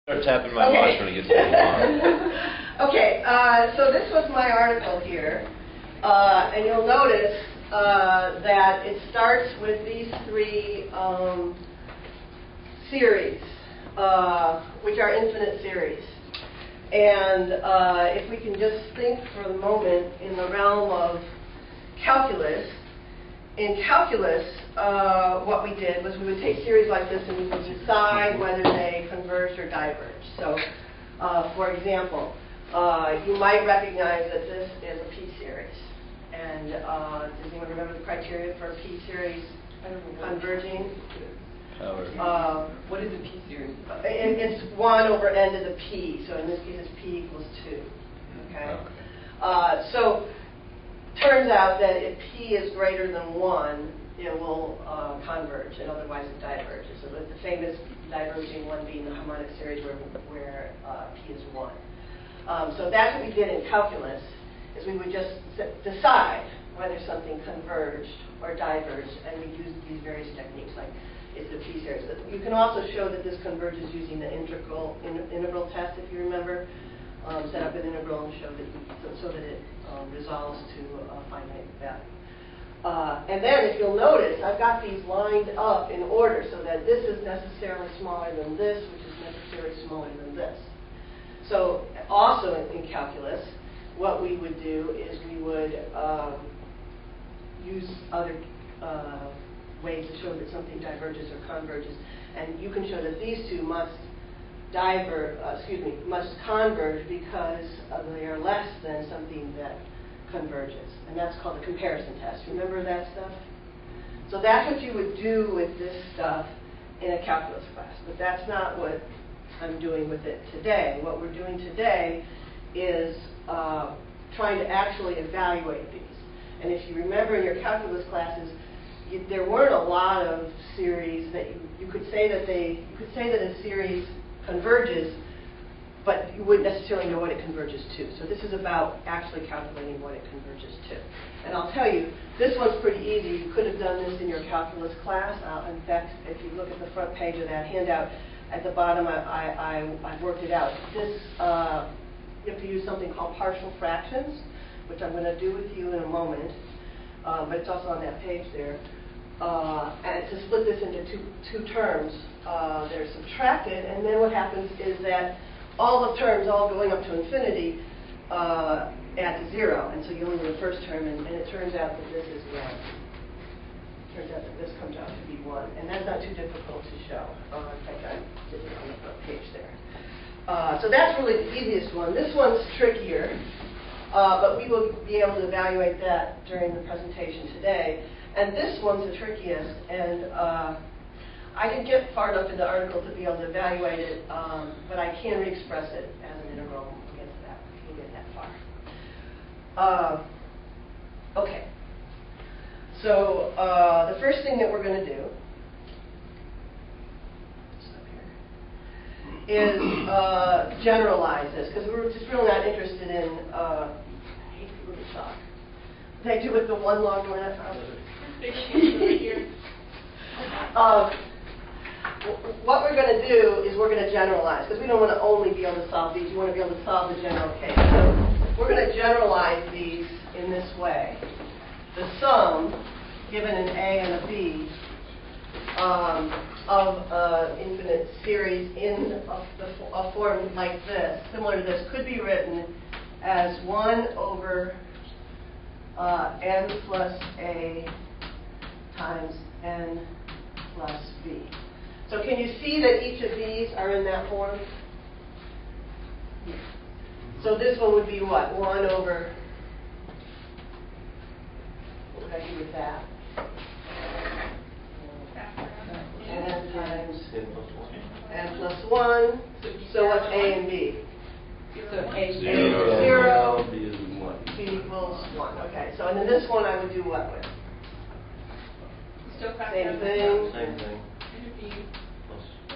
Start tapping my watch when it gets too long. Okay, so this was my article here, and you'll notice that it starts with these three series, which are infinite series. And if we can just think for the moment in the realm of calculus, in calculus, what we did was we would take series like this and we would decide whether they converge or diverge. So, for example, you might recognize that this is a p-series. And does anyone remember the criteria for a p-series converging? What is a p-series? It's 1 over n to the p. So in this case, it's p equals 2. Okay. So turns out that if p is greater than 1, it will converge, and otherwise it diverges. So the famous diverging one being the harmonic series where p is 1. So that's what we did in calculus, is we would just decide whether something converged or diverged, and we used these various techniques like it's the p-series. You can also show that this converges using the integral test, if you remember. Set up an integral and show that so that it resolves to a finite value. And then, if you'll notice, I've got these lined up in order so that this is necessarily smaller than this, which is necessarily smaller than this. So, also in calculus, what we would do is we would use other ways to show that something diverges or converges, and you can show that these two must must converge because they are less than something that converges. And that's called the comparison test. Remember that stuff? So that's what you would do with this stuff in a calculus class. But that's not what I'm doing with it today. What we're doing today is trying to actually evaluate these. And if you remember in your calculus classes, there weren't a lot of series that you could say that a series converges, but you wouldn't necessarily know what it converges to. So this is about actually calculating what it converges to. And I'll tell you, this one's pretty easy. You could have done this in your calculus class. In fact, if you look at the front page of that handout, at the bottom I worked it out. This, you have to use something called partial fractions, which I'm going to do with you in a moment, but it's also on that page there. And to split this into two terms, they're subtracted, and then what happens is that all the terms, all going up to infinity, add to 0, and so you only know the first term, and it turns out that this is 1. It turns out that this comes out to be 1, and that's not too difficult to show. In fact, I did it on the front page there. So that's really the easiest one. This one's trickier, but we will be able to evaluate that during the presentation today. And this one's the trickiest, and I didn't get far enough in the article to be able to evaluate it, but I can re-express it as an integral. We'll get to that. We'll get that far. Okay. So the first thing that we're going to do is generalize this, because we're just really not interested in, I hate people to talk. They do with the one long left. What we're going to do is we're going to generalize, because we don't want to only be able to solve these. We want to be able to solve the general case. So we're going to generalize these in this way. The sum, given an A and a B, of an infinite series in a form like this, similar to this, could be written as 1 over n plus A times n plus B. So can you see that each of these are in that form? So this one would be what? 1 over, what would I do with that? N times n plus 1. So what's A and B? So A is 0, B is 1. B equals 1. Okay, so and then this one I would do what with? Same thing. Same thing.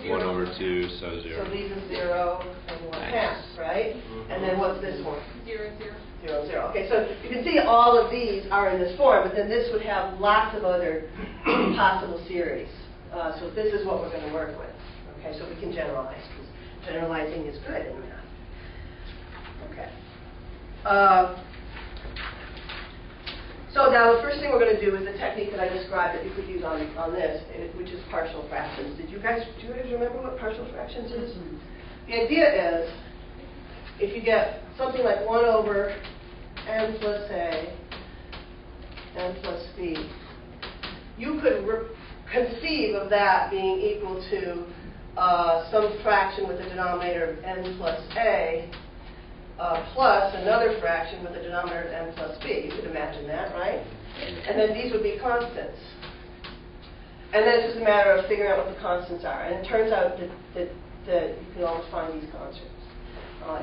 1 over 2, so 0. So these are 0 and 1/2, right? And then what's this one? 0, 0. 0, 0. Okay, so you can see all of these are in this form, but then this would have lots of other possible series. So this is what we're going to work with. Okay, so we can generalize. Generalizing is good in math. Okay. So now the first thing we're going to do is the technique that I described that you could use on this, which is partial fractions. Do you guys remember what partial fractions is? The idea is, if you get something like 1 over n plus a, n plus b, you could conceive of that being equal to some fraction with a denominator of n plus a, plus another fraction with a denominator of n plus b. You could imagine that, right? And then these would be constants. And then it's just a matter of figuring out what the constants are. And it turns out that you can always find these constants.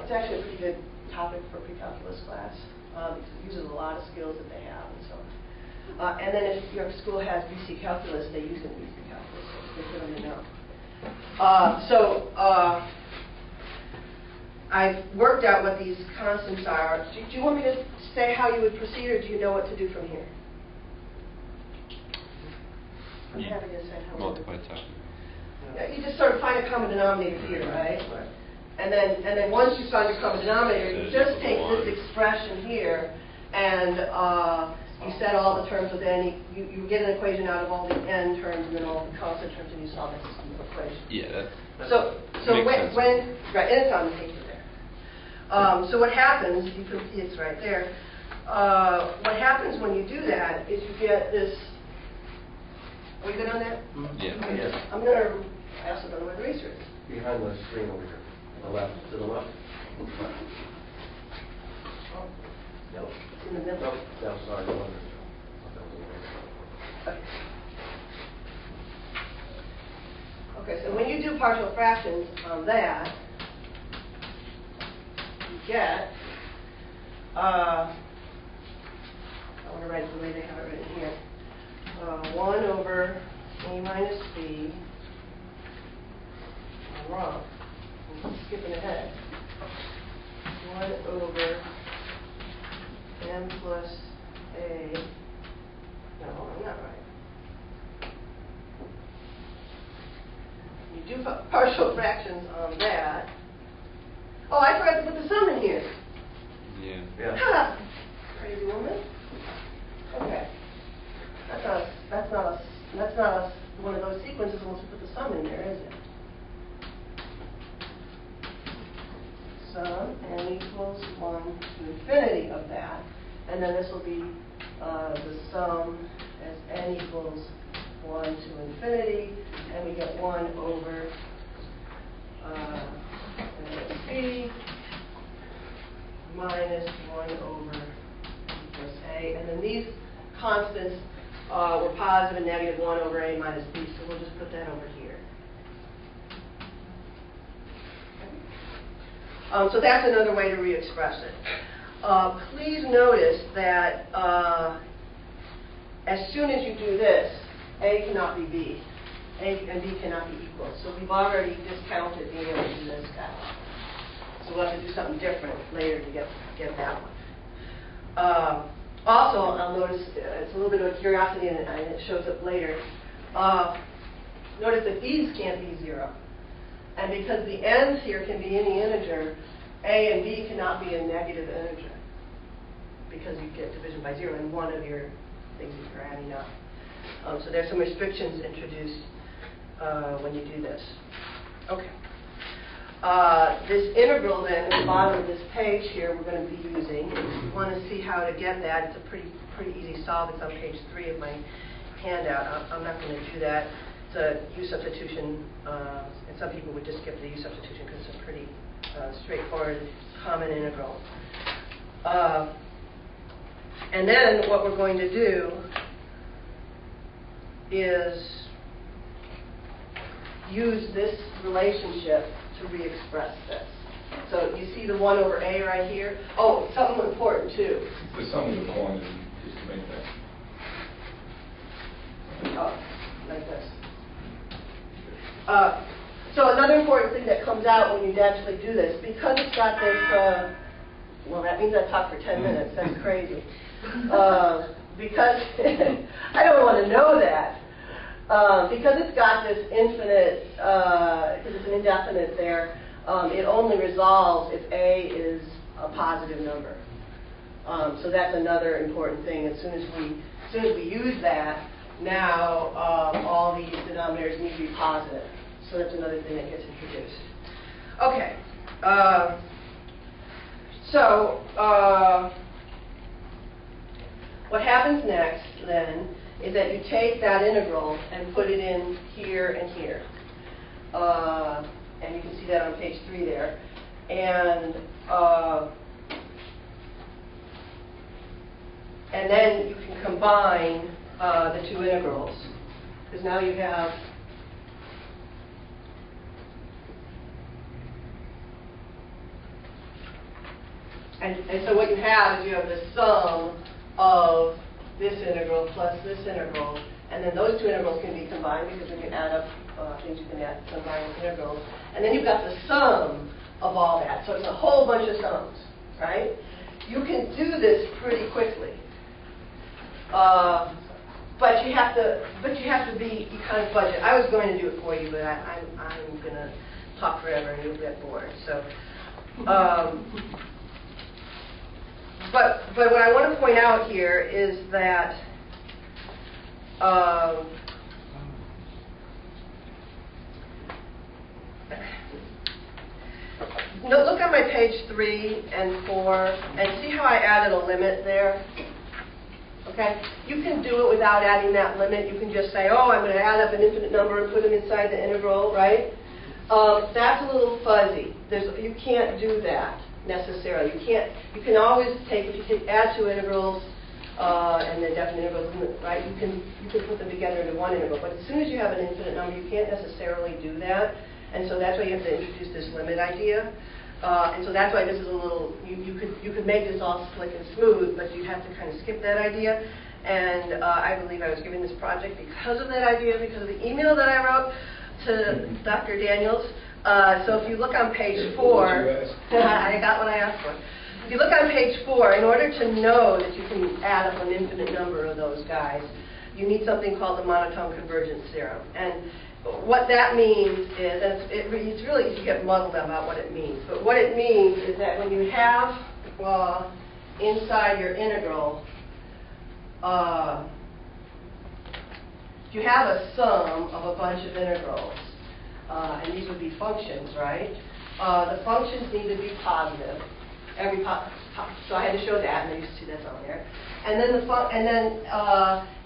It's actually a pretty good topic for pre-calculus class. Because it uses a lot of skills that they have and so on. And then if your school has BC calculus, they use it in BC calculus. So it's good for them to know. I've worked out what these constants are. Do you want me to say how you would proceed, or do you know what to do from here? I'm happy to say how. Multiply top. Yeah, you just sort of find a common denominator here, right? And then once you find your common denominator, you just take this expression here, and you set all the terms with n. You get an equation out of all the n terms and then all the constant terms, and you solve this equation. Yeah, So when right, and it's on the paper there. So what happens? You can see it's right there. What happens when you do that is you get this. Are we good on that? yeah. Yes. I'm gonna. I also don't know where the eraser is. Behind the screen over here. To the left. To the left. Oh, no, it's in the middle. No, sorry. No, Okay. Okay, so when you do partial fractions on that, you get, I want to write it the way they have it written here, 1 over a minus b, I'm wrong, I'm skipping ahead, 1 over n plus a, no, I'm not right. You do partial fractions on that. Oh, I forgot to put the sum in here. Yeah. Yeah. Ha! Crazy woman. Okay. That's not one of those sequences unless we put the sum in there, is it? Sum n equals 1 to infinity of that. And then this will be the sum as n equals 1 to infinity, and we get 1 over b minus 1 over b plus a. And then these constants were positive and negative 1 over a minus b, so we'll just put that over here. So that's another way to re-express it. Please notice that as soon as you do this, a cannot be b. A and b cannot be equal. So we've already discounted being able to do this guy. So we'll have to do something different later to get that one. Also, I'll notice it's a little bit of curiosity, and it shows up later. Notice that these can't be 0. And because the n's here can be any integer, a and b cannot be a negative integer, because you get division by 0 in one of your things that you're adding up. So there's some restrictions introduced when you do this. Okay. This integral then at the bottom of this page here we're going to be using. If you want to see how to get that, it's a pretty easy solve. It's on page 3 of my handout. I'm not going to do that. It's a U substitution, and some people would just skip the U substitution because it's a pretty straightforward common integral. And then what we're going to do is use this relationship to re-express this. So you see the 1 over a right here? Oh, something important too. The sum of the quantity is to make that. Oh, like this. So another important thing that comes out when you actually do this, because it's got this, well, that means I talked for 10 minutes. That's crazy. Because I don't want to know that. Because it's got this infinite, because it's an indefinite there, It only resolves if A is a positive number. So that's another important thing. As soon as we use that, now all these denominators need to be positive. So that's another thing that gets introduced. Okay. What happens next, then, is that you take that integral and put it in here and here. And you can see that on page 3 there. And then you can combine the two integrals. Because now you have and so what you have is you have the sum of this integral plus this integral, and then those two integrals can be combined because when you add up things, you can combine with integrals. And then you've got the sum of all that. So it's a whole bunch of sums, right? You can do this pretty quickly. But you have to be kind of budget. I was going to do it for you, but I'm going to talk forever and you'll get bored. So, but what I want to point out here is that look at my page 3 and 4 and see how I added a limit there. Okay? You can do it without adding that limit. You can just say, oh, I'm going to add up an infinite number and put them inside the integral, right? That's a little fuzzy. You can't do that necessarily. You can always take, if you add two integrals and then definite integrals, right? You can put them together into one integral. But as soon as you have an infinite number, you can't necessarily do that. And so that's why you have to introduce this limit idea. And so that's why this is a little, you could make this all slick and smooth, but you have to kind of skip that idea. And I believe I was given this project because of that idea, because of the email that I wrote to Dr. Daniels. So if you look on page 4, I got what I asked for. If you look on page 4, in order to know that you can add up an infinite number of those guys, you need something called the monotone convergence theorem. And what that means is, and it's really easy to get muddled about what it means, but what it means is that when you have inside your integral, if you have a sum of a bunch of integrals, and these would be functions, right? The functions need to be positive. So I had to show that, and you see that's on there. And then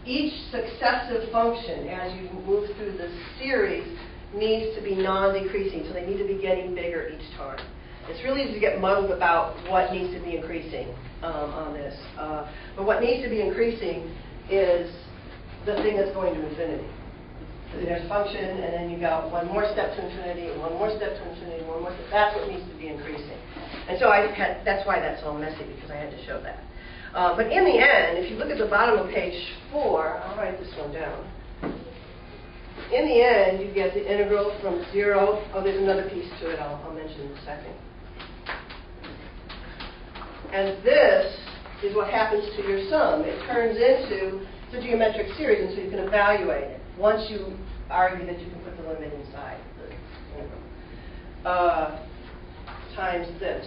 each successive function, as you move through the series, needs to be non-decreasing. So they need to be getting bigger each time. It's really easy to get muddled about what needs to be increasing on this. But what needs to be increasing is the thing that's going to infinity. There's function, and then you got one more step to infinity, and one more step to infinity, one more step. That's what needs to be increasing. And so that's why that's all messy, because I had to show that. But in the end, if you look at the bottom of page 4, I'll write this one down. In the end, you get the integral from 0. Oh, there's another piece to it I'll mention in a second. And this is what happens to your sum. It turns into a geometric series, and so you can evaluate it once you argue that you can put the limit inside the integral. Times this.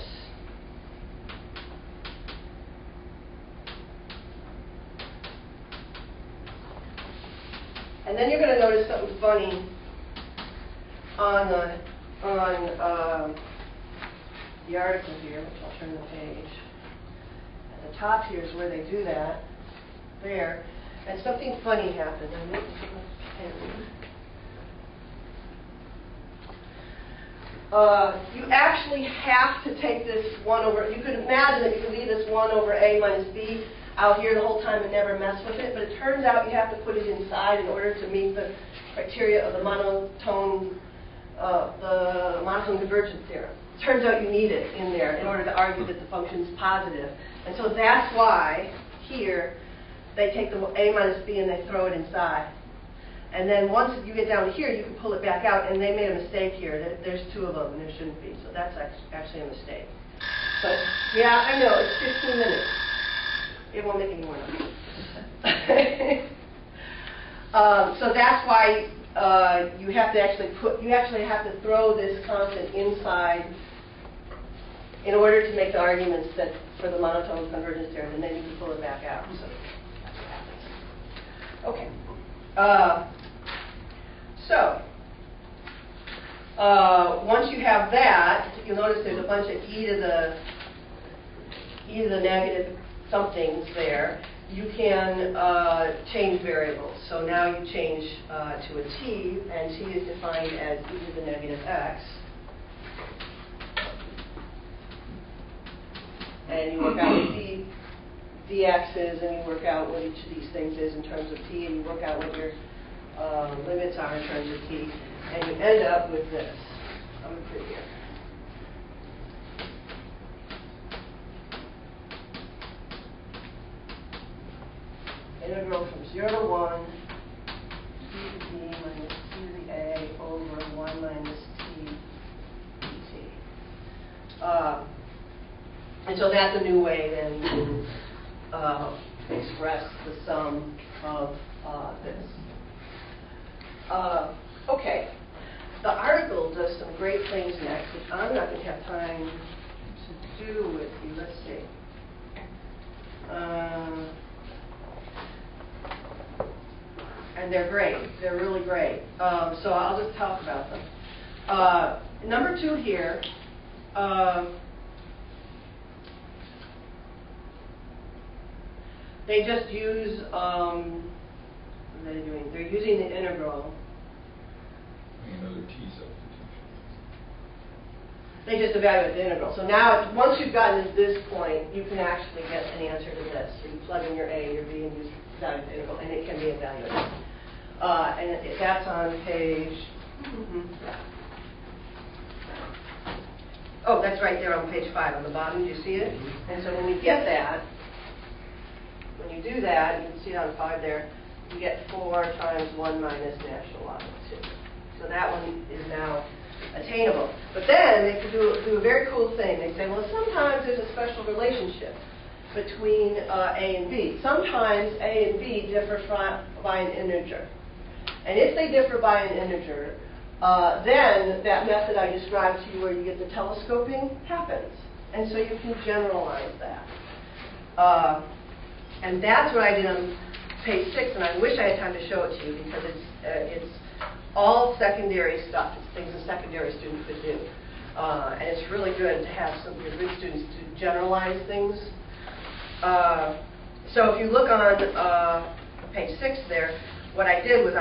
And then you're going to notice something funny on the article here, which I'll turn the page. At the top here is where they do that. There. And something funny happened. You actually have to take this 1 over, you could imagine that you could leave this 1 over a minus b out here the whole time and never mess with it, but it turns out you have to put it inside in order to meet the criteria of the monotone convergence theorem. It turns out you need it in there in order to argue that the function's positive. And so that's why here they take the a minus b and they throw it inside. And then once you get down here, you can pull it back out, and they made a mistake here. There's 2 of them, and there shouldn't be. So that's actually a mistake. But, yeah, I know, it's 15 minutes. It won't make any more noise. So that's why you have to throw this constant inside in order to make the arguments that for the monotone convergence theorem, and then you can pull it back out. So that's what happens. Okay. Once you have that, you'll notice there's a bunch of e to the negative somethings there. You can change variables. So now you change to a t, and t is defined as e to the negative x. And you work out what dx is, and you work out what each of these things is in terms of t, and you work out what your limits are in terms of t, and you end up with this. I'm going to put it here. Integral from 0 to 1, t to d minus t to the a over 1 minus t dt. And so that's a new way then to express the sum of this. Okay. The article does some great things next, which I'm not going to have time to do with you. Let's see. And they're great. They're really great. So I'll just talk about them. Number 2 here. They just use, what are they doing? They're using the integral. Another t substitution. They just evaluate the integral. So now, once you've gotten to this point, you can actually get an answer to this. So you plug in your a, your b, and you evaluate the integral, and it can be evaluated. And that's on page... Oh, that's right there on page 5 on the bottom. Do you see it? And so when you get that, when you do that, you can see it on 5 there, you get 4 times 1 minus natural log of 2. So that one is now attainable. But then they can do a very cool thing. They say, well, sometimes there's a special relationship between A and B. Sometimes A and B differ by an integer. And if they differ by an integer, then that method I described to you where you get the telescoping happens. And so you can generalize that. And that's what I did on page 6, and I wish I had time to show it to you because it's all secondary stuff. It's things a secondary student could do. And it's really good to have some of your good students to generalize things. So if you look on page 6 there, what I did was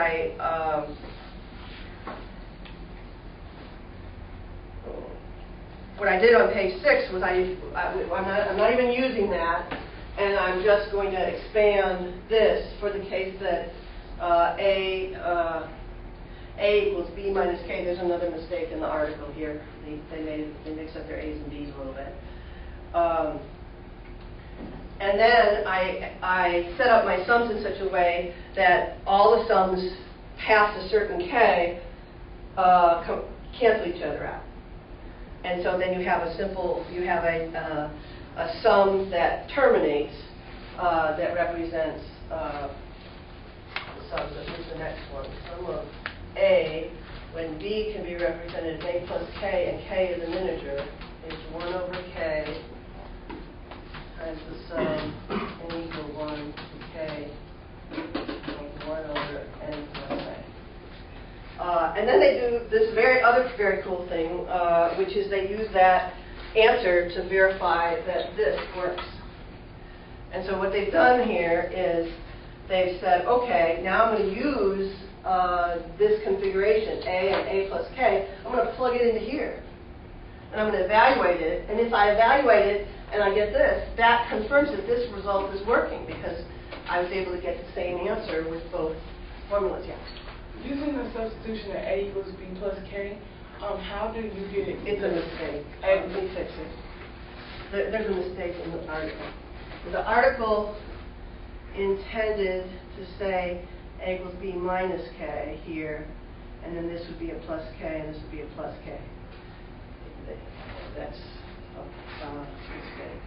what I did on page 6 was I'm not even using that, and I'm just going to expand this for the case that A equals B minus K. There's another mistake in the article here. They mix up their A's and B's a little bit. And then I set up my sums in such a way that all the sums past a certain K cancel each other out. And so then you have a sum that terminates that represents the sums. Here's the next one. Sum of A, when B can be represented as A plus K, and K is an integer, is 1 over K times the sum n equal 1 to K of 1 over n plus A. And then they do this other very cool thing, which is they use that answer to verify that this works. And so what they've done here is they've said, okay, now I'm going to use this configuration, A and A plus K. I'm going to plug it into here. And I'm going to evaluate it. And if I evaluate it and I get this, that confirms that this result is working because I was able to get the same answer with both formulas. Yeah. Using the substitution of A equals B plus K, how do you get it? It's a mistake. Let me fix it. There's a mistake in the article. The article intended to say A equals B minus K here, and then this would be a plus K, and this would be a plus K. That's a mistake.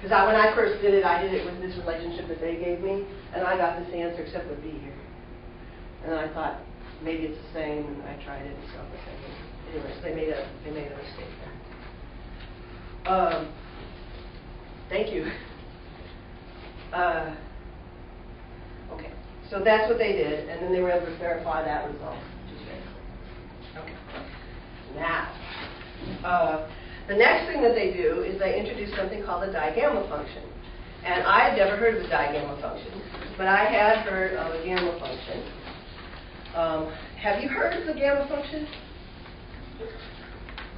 Because when I first did it, I did it with this relationship that they gave me, and I got this answer except with B here. And then I thought, maybe it's the same, and I tried it, and it's not the same. Anyways, they made a mistake there. Thank you. Okay, so that's what they did, and then they were able to verify that result. Okay. Now, the next thing that they do is they introduce something called the digamma function. And I had never heard of the digamma function, but I had heard of a gamma function. Have you heard of the gamma function?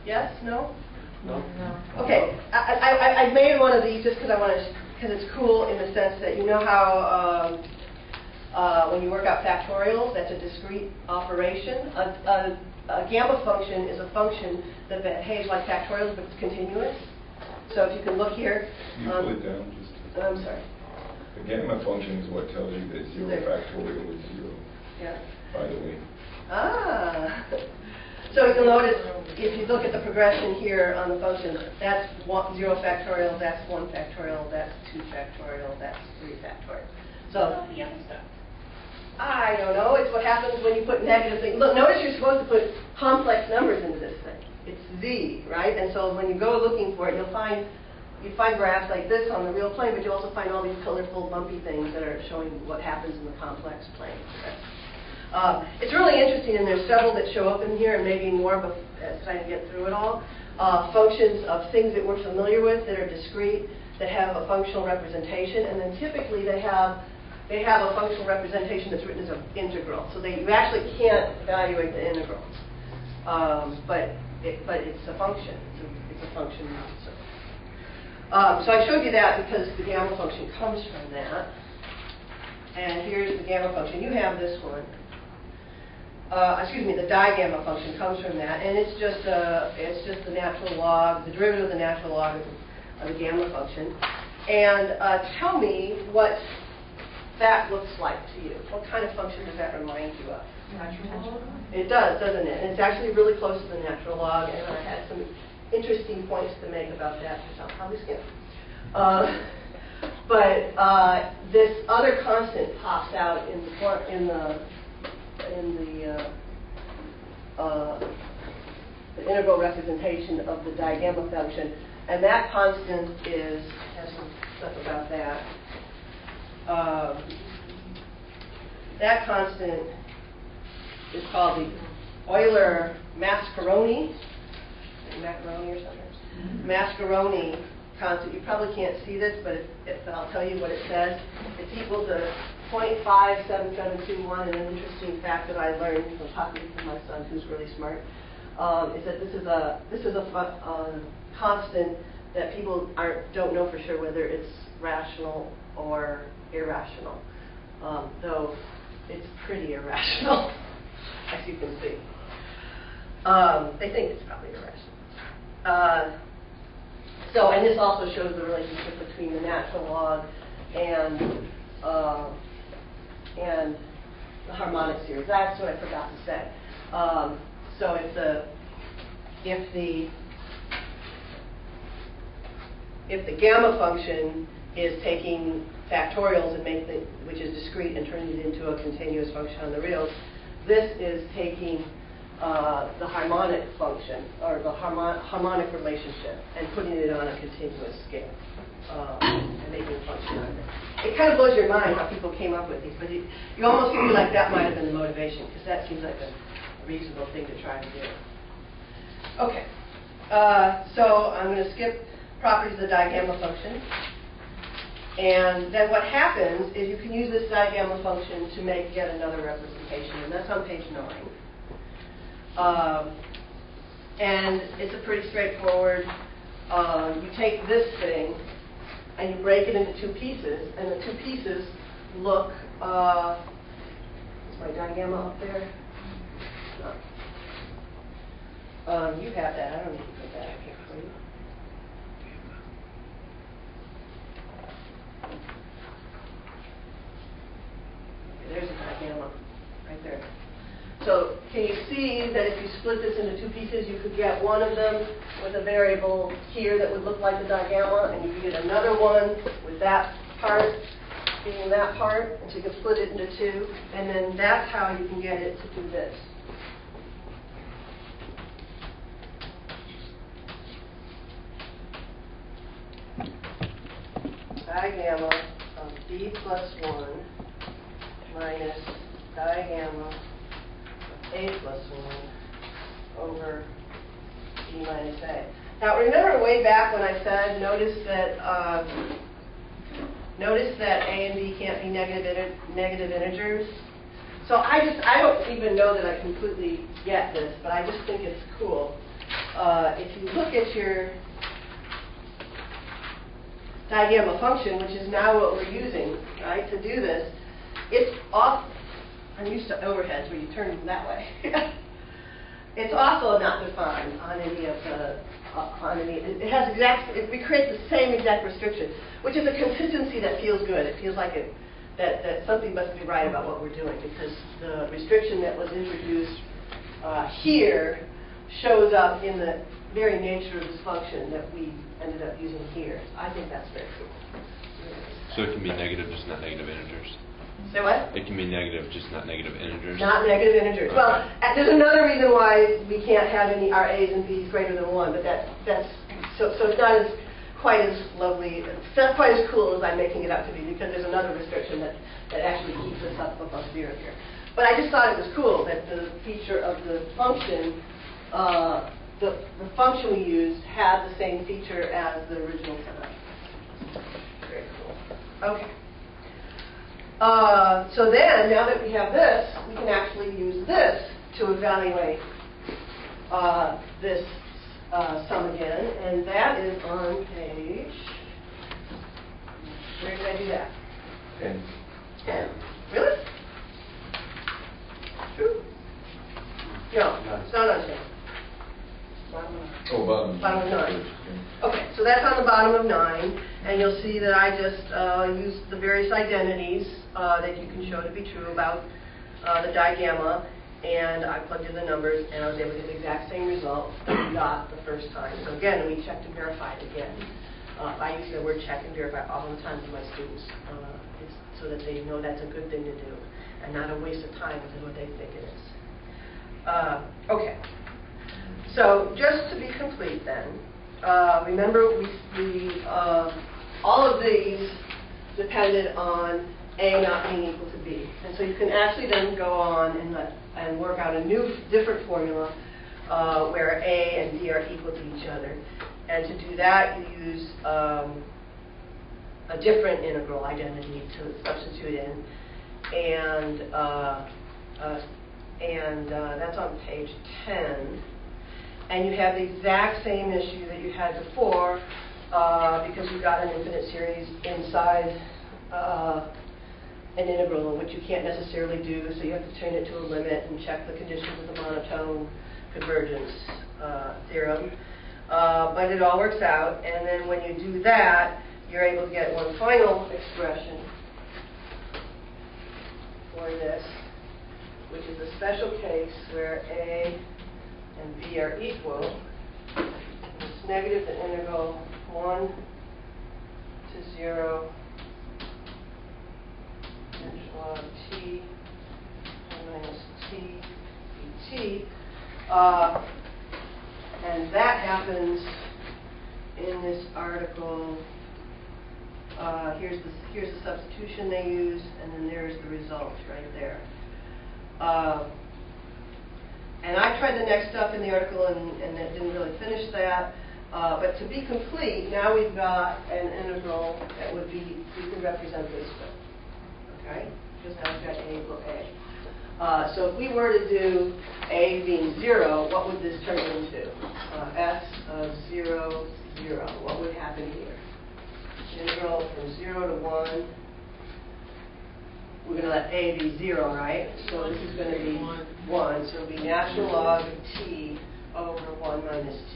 Yes? No? No? Okay, I made one of these just because because it's cool in the sense that you know how when you work out factorials, that's a discrete operation. A gamma function is a function that behaves like factorials, but it's continuous. So if you can look here. Can you pull it down just a I'm sorry. The gamma function is what tells you that 0 There. factorial is 0, Yeah. by the way. Ah. So you'll notice if you look at the progression here on the function, that's 0 factorial, that's 1 factorial, that's 2 factorial, that's 3 factorial. So The other stuff. I don't know. It's what happens when you put negative things. Look, notice you're supposed to put complex numbers into this thing. It's z, right? And so when you go looking for it, you find graphs like this on the real plane, but you also find all these colorful, bumpy things that are showing what happens in the complex plane. It's really interesting, and there's several that show up in here, and maybe more as I get through it all. Functions of things that we're familiar with that are discrete, that have a functional representation, and then typically they have a functional representation that's written as an integral. So you actually can't evaluate the integral, but it's a function. It's a function. So I showed you that because the gamma function comes from that. And here's the gamma function. You have this one. The digamma function comes from that, and it's just the natural log, the derivative of the natural log of the gamma function. And tell me what that looks like to you. What kind of function does that remind you of? Natural log? It does, doesn't it? And it's actually really close to the natural log, and I had some interesting points to make about that, which I'll probably skip. But this other constant pops out in the integral representation of the digamma function, and that constant has some stuff about that. That constant is called the Euler-Mascheroni, macaroni or something. Mascheroni constant. You probably can't see this, but I'll tell you what it says. It's equal to 0.57721, and an interesting fact that I learned from talking to my son, who's really smart, is that this is a constant that people don't know for sure whether it's rational or irrational, though it's pretty irrational, as you can see. They think it's probably irrational. And this also shows the relationship between the natural log and the harmonic series. That's what I forgot to say. So if the gamma function is taking factorials and which is discrete, and turning it into a continuous function on the reals, this is taking the harmonic function, or the harmonic relationship, and putting it on a continuous scale, and making a function out of it. It kind of blows your mind how people came up with these, but you almost feel like that might have been the motivation, because that seems like a reasonable thing to try to do. Okay, so I'm going to skip properties of the digamma function. And then what happens is you can use this digamma function to make yet another representation, and that's on page 9. And it's a pretty straightforward, you take this thing and you break it into two pieces, and the two pieces look, is my digamma up there? No. You have that, I don't need to put that up here for you. Okay, there's a digamma right there. So can you see see that if you split this into two pieces, you could get one of them with a variable here that would look like the digamma, and you could get another one with that part being that part, and so you can split it into two, and then that's how you can get it to do this. Digamma of b plus 1 minus digamma of a plus 1 over b minus a. Now remember way back when I said, notice that a and b can't be negative integers. So I don't even know that I completely get this, but I just think it's cool. If you look at your digamma function, which is now what we're using, right, to do this, it's off. I'm used to overheads where you turn them that way. It's also not defined on any of the, it has it recreates the same exact restriction, which is a consistency that feels good. It feels like that something must be right about what we're doing, because the restriction that was introduced here shows up in the very nature of this function that we ended up using here. I think that's very cool. So it can be negative, just not negative integers. Say what? It can be negative, just not negative integers. Not negative integers. Well, there's another reason why we can't have any our a's and b's greater than 1, but that's so it's not as quite as lovely. It's not quite as cool as I'm making it up to be, because there's another restriction that actually keeps us up above 0 here. But I just thought it was cool that the feature of the function, the function we used had the same feature as the original setup. Very cool. Okay. So then, now that we have this, we can actually use this to evaluate this sum again, and that is on page, where did I do that? 10. 10. Really? True? No, it's not on 10. Bottom of 9. Oh, bottom. Bottom of 9. Okay, so that's on the bottom of 9, and you'll see that I just used the various identities that you can show to be true about the digamma, and I plugged in the numbers, and I was able to get the exact same result that we got the first time. So again, we checked and verified again. I use the word check and verify all the time to my students, so that they know that's a good thing to do, and not a waste of time if it's what they think it is. Okay. So just to be complete then, remember all of these depended on A not being equal to B. And so you can actually then go on and work out a new, different formula where A and B are equal to each other. And to do that, you use a different integral identity to substitute in. And that's on page 10. And you have the exact same issue that you had before, because you've got an infinite series inside an integral, which you can't necessarily do, so you have to turn it to a limit and check the conditions of the monotone convergence theorem. But it all works out, and then when you do that, you're able to get one final expression for this, which is a special case where A and B are equal. It's negative the integral 1 to 0 log t minus t dt. And that happens in this article. Here's the substitution they use, and then there's the result right there. And I tried the next stuff in the article, and it didn't really finish that. But to be complete, now we've got an integral that would be, we can represent this with. Okay? Because now we've got A equal A. So if we were to do A being 0, what would this turn into? S of 0, 0. What would happen here? Integral from 0 to 1. We're going to let A be 0, right? So this is going to be 1. So it'll be natural log of t over 1 minus t.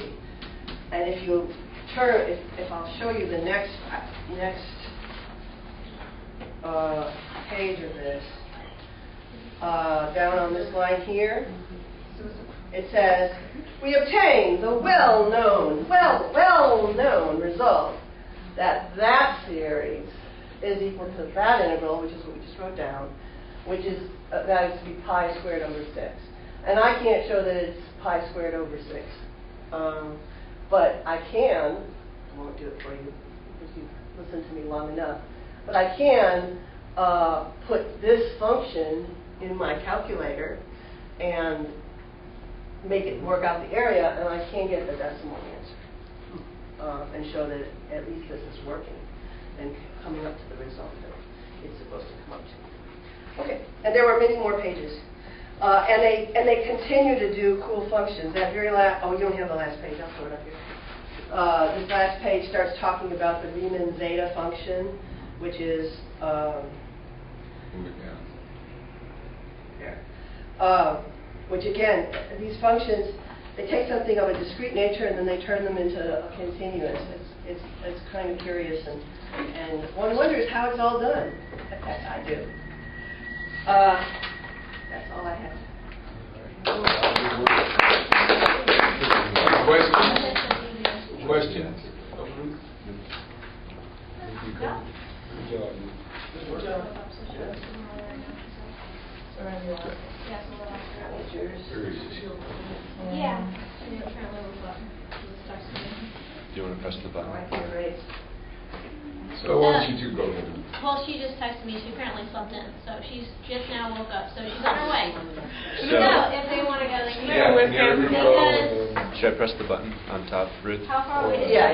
And if you turn, if I'll show you the next page of this, down on this line here. So is it says, we obtain the well-known result that that series is equal to that integral, which is what we just wrote down, which is that is to be pi squared over 6. And I can't show that it's pi squared over 6. But I can, I won't do it for you because you've listened to me long enough, but I can put this function in my calculator and make it work out the area, and I can get the decimal answer and show that at least this is working and coming up to the result that it's supposed to come up to. Okay, and there were many more pages. And they continue to do cool functions. That very last, oh, you don't have the last page, I'll throw it up here. This last page starts talking about the Riemann zeta function, which is, Move it down. which again, these functions, they take something of a discrete nature and then they turn them into a continuous. It's kind of curious, and one wonders how it's all done. I do. That's all I have. Questions? Good job. It's yours. Yeah. She didn't turn over the button. She was texting me. Do you want to press the button? Oh, I can't raise. So why don't you two go ahead? Well, she just texted me. She apparently slept in, so she's just now woke up. So she's on her way. So- So if they want to go, they can. Yeah, with can you him. go? Because Should I press the button on top, Ruth? how far away is Yeah.